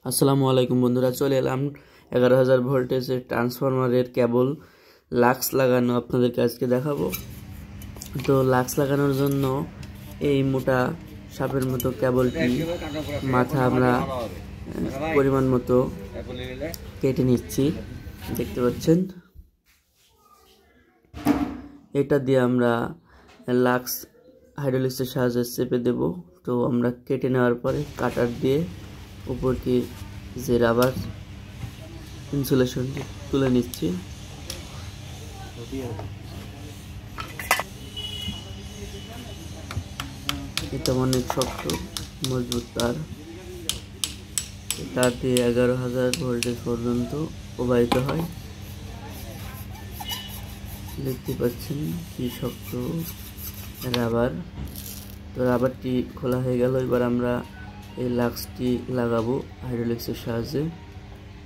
আসসালামু আলাইকুম বন্ধুরা, চলে এলাম 11,000 ভোল্টেজের ট্রান্সফরমারের কেবল লাক্স লাগানো আপনাদেরকে আজকে দেখাবো। তো লাক্স লাগানোর জন্য এই মোটা সাপের মতো কেবলটি মাথা আমরা পরিমাণ মতো কেটে নিচ্ছি, দেখতে পাচ্ছেন। এটা দিয়ে আমরা লাক্স হাইড্রোলিক্সের সাহায্যে চেপে দেব। তো আমরা কেটে নেওয়ার পরে কাটার দিয়ে উপর কি যে রাবার ইনসুলেশনটি তুলে নিচ্ছি। এটা অনেক শক্ত মজবুত তার দিয়ে 11,000 ভোল্টেজ পর্যন্ত প্রবাহিত হয়। দেখতে পাচ্ছেন কি শক্ত রাবার। তো রাবারটি খোলা হয়ে গেল, এবার আমরা এই লাক্সটি লাগাবো হাইড্রোলিক্সের সাহায্যে।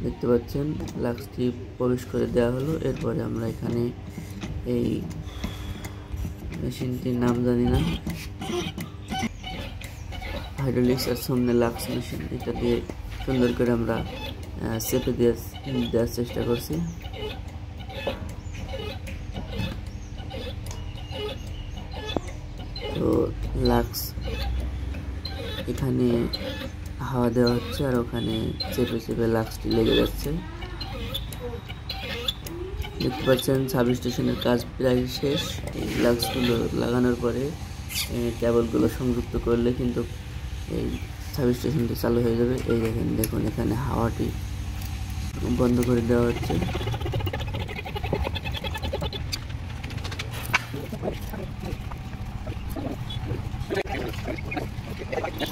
দেখতে পাচ্ছেন লাক্সটি প্রবেশ করে দেওয়া হলো। এরপরে আমরা এখানে এই মেশিনটির নাম জানি না, হাইড্রোলিক্স আর সামনে লাক্স মেশিন, এটা দিয়ে সুন্দর করে আমরা চেপে দেওয়ার চেষ্টা করছি। তো লাক্স এখানে হাওয়া দেওয়া হচ্ছে আর ওখানে চেপে চেপে লাক্সটি লেগে যাচ্ছে। দেখতে পাচ্ছেন সাবস্টেশনের কাজ প্রায় শেষ। এই লাক্সগুলো লাগানোর পরে কেবলগুলো সংযুক্ত করলে কিন্তু এই সাবস্টেশনটি চালু হয়ে যাবে। এই দেখুন এখানে হাওয়াটি বন্ধ করে দেওয়া হচ্ছে।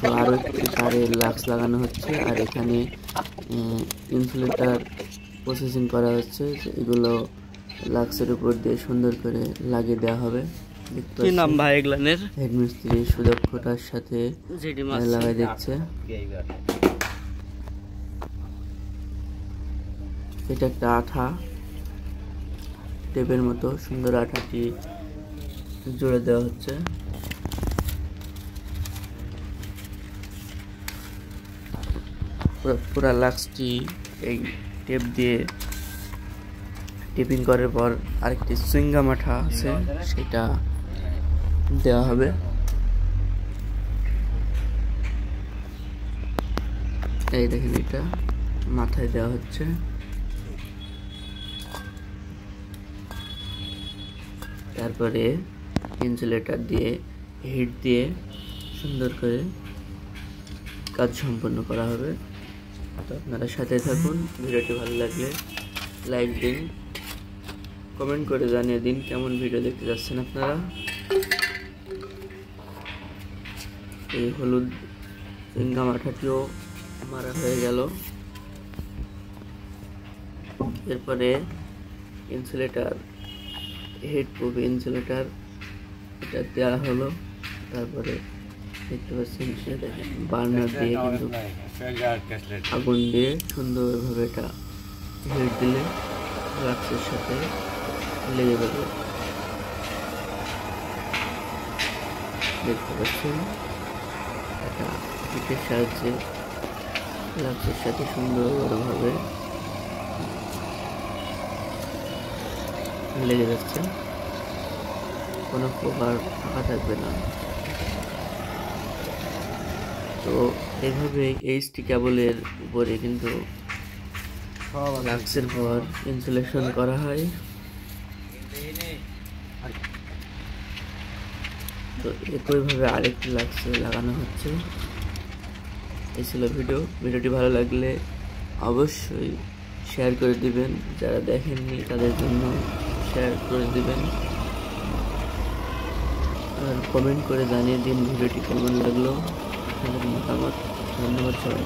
তো আরও একটি তারে লাক্স লাগানো হচ্ছে আর এখানে ইনসুলেটর প্রসেসিং করা হচ্ছে। এগুলো লাক্সের উপর দিয়ে সুন্দর করে লাগিয়ে দেওয়া হবে। কি নাম ভাই এগুলানের? হেডমিস্ত্রি সুদক্ষতার সাথে লাগাই দিচ্ছে। এটা একটা আঠা টেপের মতো, সুন্দর আঠাটি জুড়ে দেওয়া হচ্ছে। পুরা লাক্সটি এই টেপ দিয়ে টেপিং করার পর আরেকটি সুইংগাম আঠা আছে, সেটা দেওয়া হবে। এই দেখেন এটা মাথায় দেওয়া হচ্ছে। তারপরে ইনসুলেটর দিয়ে হিট দিয়ে সুন্দর করে কাজ সম্পন্ন করা হবে। তো আপনারা সাথে থাকুন। ভিডিওটি ভালো লাগলে লাইক দিন, কমেন্ট করে জানিয়ে দিন কেমন ভিডিও দেখতে যাচ্ছেন আপনারা। এই হলুদ সুইংগাম আঠাটিও মারা হয়ে গেল। এরপরে ইনসুলেটর হেড প্রুফ ইনসুলেটর এটা দেওয়া হলো। তারপরে দেখতে পাচ্ছেন বার্নার দিয়ে কিন্তু আগুন দিয়ে সুন্দরভাবে এটা হিট দিলে লাক্সের সাথে লেগে যাবে। দেখতে পাচ্ছেন এটা হিটের সাহায্যে লাক্সের সাথে সুন্দরভাবে লেগে যাচ্ছে, কোনো প্রকার ফাঁকা থাকবে না। তো এইভাবে এইচটি কেবলের উপরে কিন্তু লাক্সের পর ইনসুলেশন করা হয়। তো একইভাবে আরেকটি লাক্সে লাগানো হচ্ছে। এই ছিল ভিডিওটি ভালো লাগলে অবশ্যই শেয়ার করে দিবেন, যারা দেখেননি তাদের জন্য শেয়ার করে দিবেন আর কমেন্ট করে জানিয়ে দিন ভিডিওটি কেমন লাগলো, আপনাদের মতামত। ধন্যবাদ সবাই।